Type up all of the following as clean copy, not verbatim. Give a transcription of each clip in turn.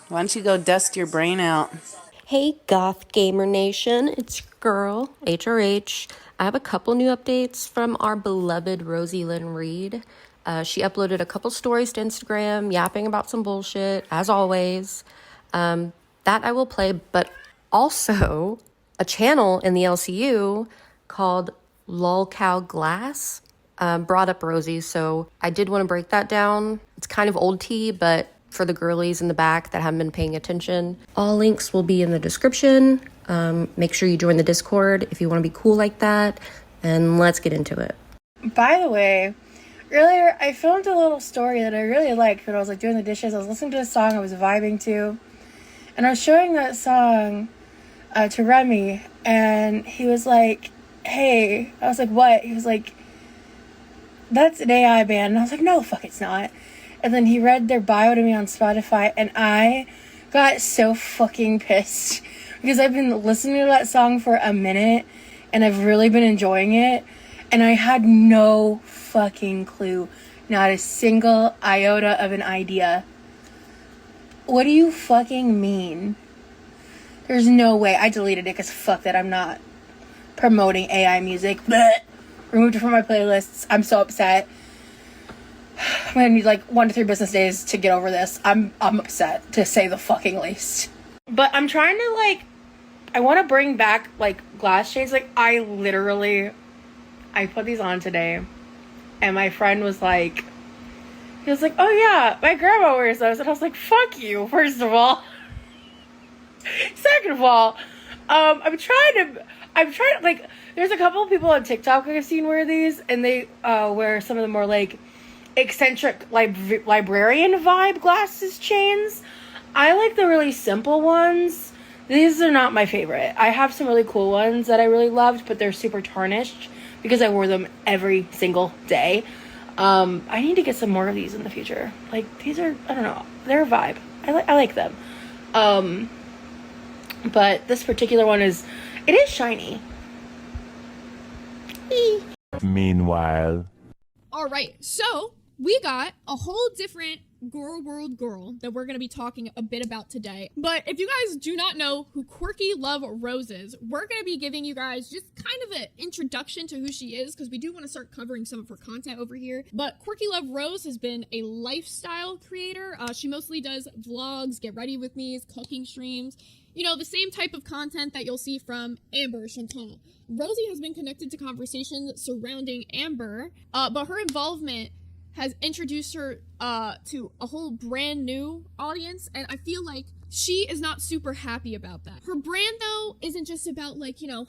Why don't you go dust your brain out? Hey, Goth Gamer Nation, it's your girl, HRH. I have a couple new updates from our beloved Rosie Lynn Reed. She uploaded a couple stories to Instagram, yapping about some bullshit, as always. That I will play, but also a channel in the LCU called Lolcow Glass brought up Rosie, so I did want to break that down. It's kind of old tea, but for the girlies in the back that haven't been paying attention, all links will be in the description. Make sure you join the Discord if you want to be cool like that, and let's get into it. By the way, earlier I filmed a little story that I really liked when I was like doing the dishes. I was listening to a song I was vibing to, and I was showing that song to Remy, and he was like, "Hey," I was like, "What?" He was like, "That's an AI band," and I was like, "No, fuck, it's not." And then he read their bio to me on Spotify, and I got so fucking pissed because I've been listening to that song for a minute, and I've really been enjoying it, and I had no fucking clue, not a single iota of an idea. What do you fucking mean? There's no way. I deleted it because fuck that, I'm not promoting AI music. Blech. Removed it from my playlists. I'm so upset. I'm gonna need like 1 to 3 business days to get over this. I'm upset, to say the fucking least. But I'm trying to I want to bring back glass shades. I put these on today, and my friend was like, he was like, "Oh yeah, my grandma wears those," and I was like, "Fuck you, first of all." Second of all, I'm trying to there's a couple of people on TikTok I've seen wear these, and they wear some of the more eccentric librarian vibe glasses chains. I like the really simple ones. These are not my favorite. I have some really cool ones that I really loved, but they're super tarnished because I wore them every single day. I need to get some more of these in the future. These are, I don't know, they're a vibe. I like them. But this particular one it is shiny. Meanwhile. All right, so we got a whole different Girl World girl that we're going to be talking a bit about today. But if you guys do not know who Quirky Love Rose is, we're going to be giving you guys just kind of an introduction to who she is, because we do want to start covering some of her content over here. But Quirky Love Rose has been a lifestyle creator. She mostly does vlogs, get ready with me's, cooking streams. You know, the same type of content that you'll see from Amber Chantal. Rosie has been connected to conversations surrounding Amber, but her involvement has introduced her to a whole brand new audience, and I feel like she is not super happy about that. Her brand, though, isn't just about,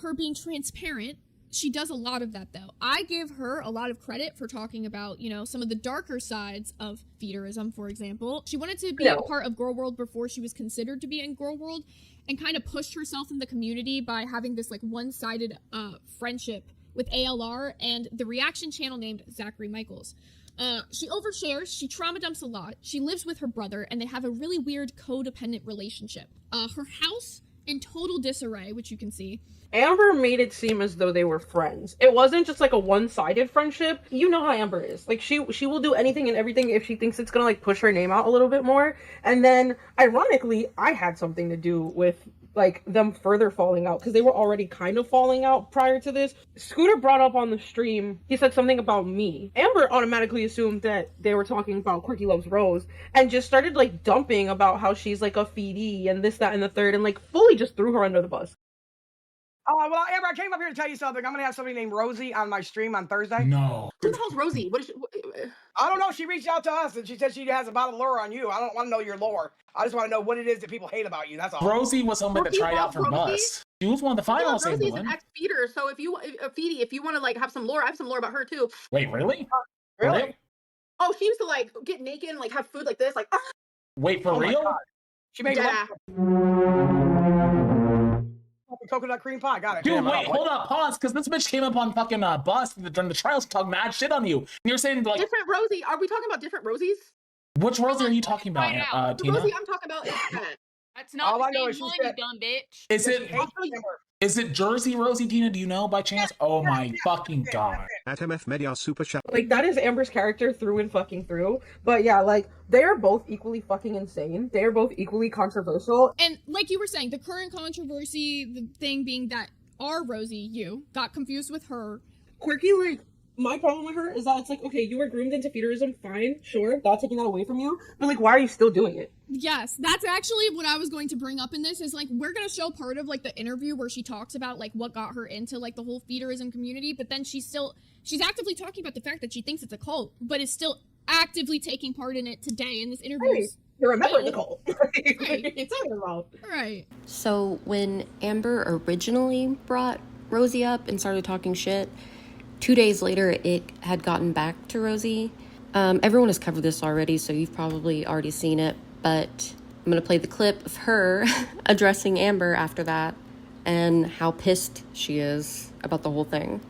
her being transparent. She does a lot of that, though. I give her a lot of credit for talking about, some of the darker sides of feederism, for example. She wanted to be a part of Girl World before she was considered to be in Girl World, and kind of pushed herself in the community by having this, one-sided friendship with ALR and the reaction channel named Zachary Michaels. She overshares, she trauma dumps a lot, she lives with her brother, and they have a really weird codependent relationship. Her house in total disarray, which you can see. Amber made it seem as though they were friends. It wasn't just a one-sided friendship. You know how Amber is. She will do anything and everything if she thinks it's gonna push her name out a little bit more. And then ironically, I had something to do with them further falling out, because they were already kind of falling out prior to this. Scooter brought up on the stream, he said something about me. Amber automatically assumed that they were talking about Quirky Loves Rose, and just started dumping about how she's a feedie and this, that, and the third, and fully just threw her under the bus. Oh, well, Amber, I came up here to tell you something. I'm going to have somebody named Rosie on my stream on Thursday. No. Who the hell's Rosie? What is she? I don't know. She reached out to us, and she said she has a lot of lore on you. I don't want to know your lore. I just want to know what it is that people hate about you. That's all. Rosie was someone that tried out for Bust. She was one of the finalists. Rosie's an ex-feeder, so if you want to have some lore, I have some lore about her too. Wait, really? Really? Oh, she used to get naked and have food like this, Wait, for real? She made coconut cream pie. Got it. Dude, wait, hold up, pause, because this bitch came up on fucking Bust during the trials to talk mad shit on you. And you're saying different Rosie. Are we talking about different Rosies? Which Rosie are you talking about, The Tina? Rosie I'm talking about is that. That's not the same one, you dumb bitch. Is it? Is it Jersey Rosie, Tina? Do you know by chance? Oh my fucking god. At MF Media Super Chat. Like, that is Amber's character through and fucking through. But yeah, like, they are both equally fucking insane. They are both equally controversial. And like you were saying, the current controversy, the thing being that our Rosie, you, got confused with her. Quirky, like, my problem with her is that it's like, okay, you were groomed into feederism, fine, sure, not taking that away from you, but like, why are you still doing it? Yes, that's actually what I was going to bring up in this, is like, we're gonna show part of like the interview where she talks about like what got her into like the whole feederism community, but then she's actively talking about the fact that she thinks it's a cult, but is still actively taking part in it today in this interview. Hey, you're a member of the cult. Right. What are you talking about? Right. So when Amber originally brought Rosie up and started talking shit, 2 days later it had gotten back to Rosie. Everyone has covered this already, so you've probably already seen it, but I'm going to play the clip of her addressing Amber after that and how pissed she is about the whole thing.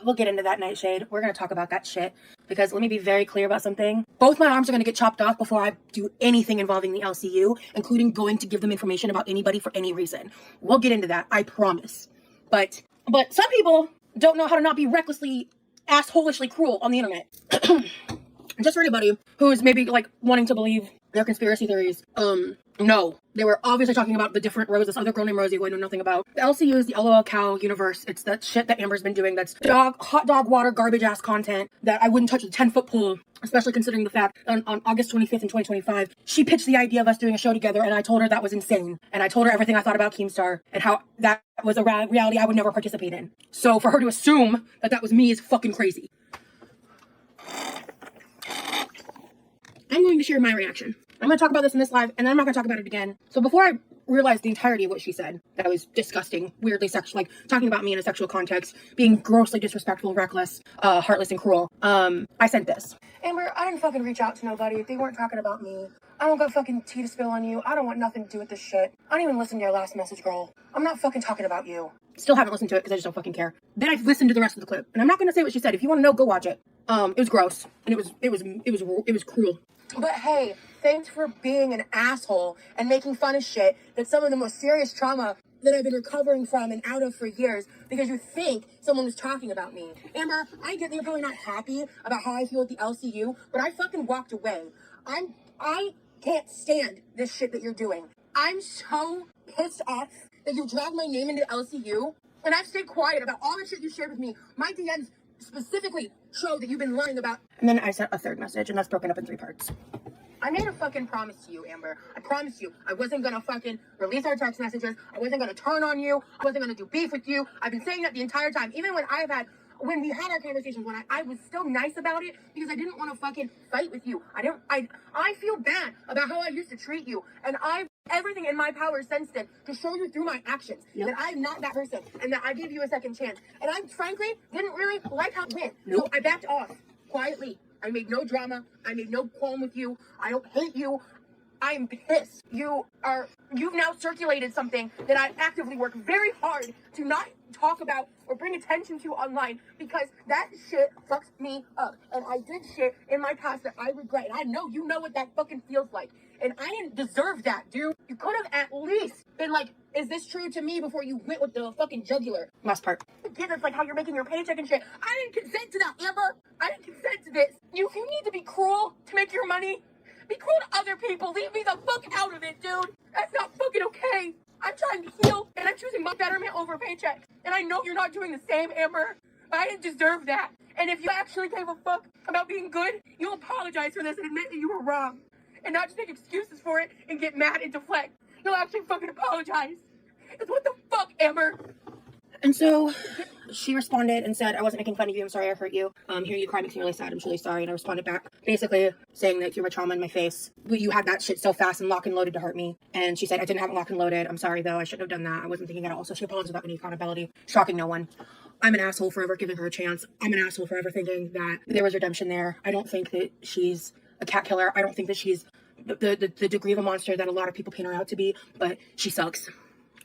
We'll get into that, Nightshade. We're going to talk about that shit. Because let me be very clear about something. Both my arms are going to get chopped off before I do anything involving the LCU, including going to give them information about anybody for any reason. We'll get into that, I promise. But some people don't know how to not be recklessly, assholishly cruel on the internet. Just for anybody who is maybe like wanting to believe their conspiracy theories, no. They were obviously talking about the different Rose, this other girl named Rosie who I know nothing about. The LCU is the LOL Cow universe. It's that shit that Amber's been doing that's hot dog water, garbage ass content that I wouldn't touch with a 10-foot pole, especially considering the fact on August 25th in 2025, she pitched the idea of us doing a show together and I told her that was insane. And I told her everything I thought about Keemstar and how that was a reality I would never participate in. So for her to assume that that was me is fucking crazy. I'm going to share my reaction. I'm going to talk about this in this live, and then I'm not going to talk about it again. So before I realized the entirety of what she said, that was disgusting, weirdly sexual, like talking about me in a sexual context, being grossly disrespectful, reckless, heartless, and cruel, I sent this. Amber, I didn't fucking reach out to nobody. They weren't talking about me. I don't got fucking tea to spill on you. I don't want nothing to do with this shit. I didn't even listen to your last message, girl. I'm not fucking talking about you. Still haven't listened to it because I just don't fucking care. Then I listened to the rest of the clip, and I'm not going to say what she said. If you want to know, go watch it. It was gross, and it was cruel. But hey, thanks for being an asshole and making fun of shit that's some of the most serious trauma that I've been recovering from and out of for years because you think someone was talking about me. Amber, I get that you're probably not happy about how I feel with the LCU, but I fucking walked away. I can't stand this shit that you're doing. I'm so pissed off that you dragged my name into LCU, and I've stayed quiet about all the shit you shared with me. My DMs specifically show that you've been lying about. And then I sent a third message, and that's broken up in 3 parts. I made a fucking promise to you, Amber. I promised you I wasn't gonna fucking release our text messages. I wasn't gonna turn on you. I wasn't gonna do beef with you. I've been saying that the entire time. Even when we had our conversations, when I was still nice about it because I didn't want to fucking fight with you. I feel bad about how I used to treat you, and everything in my power since then to show you through my actions that I'm not that person and that I gave you a second chance. And I frankly didn't really like how it went. So I backed off quietly. I made no drama. I made no qualm with you. I don't hate you. I'm pissed. You've now circulated something that I actively work very hard to not talk about or bring attention to online because that shit fucks me up. And I did shit in my past that I regret. And I know you know what that fucking feels like. And I didn't deserve that, dude. You could have at least been like, is this true to me before you went with the fucking jugular? Last part. Again, it's like how you're making your paycheck and shit. I didn't consent to that, Amber. I didn't consent to this. You need to be cruel to make your money. Be cruel to other people. Leave me the fuck out of it, dude. That's not fucking okay. I'm trying to heal, and I'm choosing my betterment over paycheck. And I know you're not doing the same, Amber. But I didn't deserve that. And if you actually gave a fuck about being good, you'll apologize for this and admit that you were wrong. And not just make excuses for it and get mad and deflect. You'll actually fucking apologize. It's what the fuck, Amber? And so she responded and said, I wasn't making fun of you. I'm sorry I hurt you. Hearing you cry makes me really sad. I'm truly sorry. And I responded back, basically saying that you were trauma in my face. You had that shit so fast and lock and loaded to hurt me. And she said, I didn't have it lock and loaded. I'm sorry, though. I shouldn't have done that. I wasn't thinking at all. So she apologized without any accountability, shocking no one. I'm an asshole for ever giving her a chance. I'm an asshole for ever thinking that there was redemption there. I don't think that she's a cat killer. I don't think that she's the degree of a monster that a lot of people paint her out to be. But she sucks.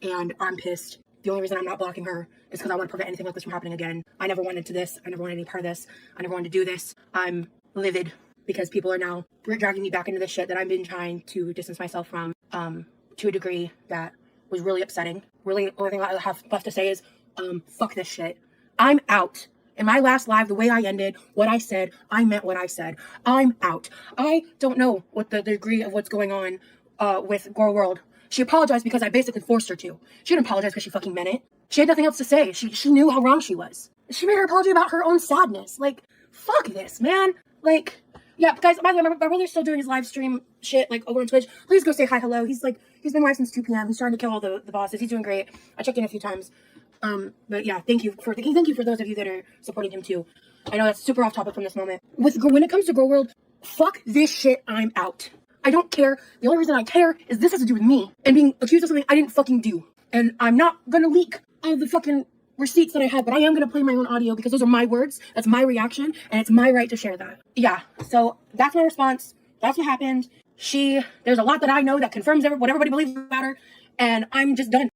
And I'm pissed. The only reason I'm not blocking her is because I want to prevent anything like this from happening again. I never wanted to this. I never wanted any part of this. I never wanted to do this. I'm livid because people are now dragging me back into this shit that I've been trying to distance myself from to a degree that was really upsetting. Really, the only thing I have left to say is, fuck this shit. I'm out. In my last live, the way I ended, what I said, I meant what I said. I'm out. I don't know what the degree of what's going on with Girl World. She apologized because I basically forced her to. She didn't apologize because she fucking meant it. She had nothing else to say. She knew how wrong she was. She made her apology about her own sadness. Like, fuck this, man. Like, yeah, guys, by the way, my brother's still doing his live stream shit, like, over on Twitch. Please go say hi, hello. He's been live since 2 p.m. He's trying to kill all the bosses. He's doing great. I checked in a few times. But yeah, thank you for those of you that are supporting him too. I know that's super off topic from this moment. When it comes to Girl World, fuck this shit, I'm out. I don't care. The only reason I care is this has to do with me and being accused of something I didn't fucking do. And I'm not gonna leak all the fucking receipts that I have, but I am gonna play my own audio because those are my words, that's my reaction, and it's my right to share that. Yeah, so that's my response. That's what happened. There's a lot that I know that confirms what everybody believes about her, and I'm just done.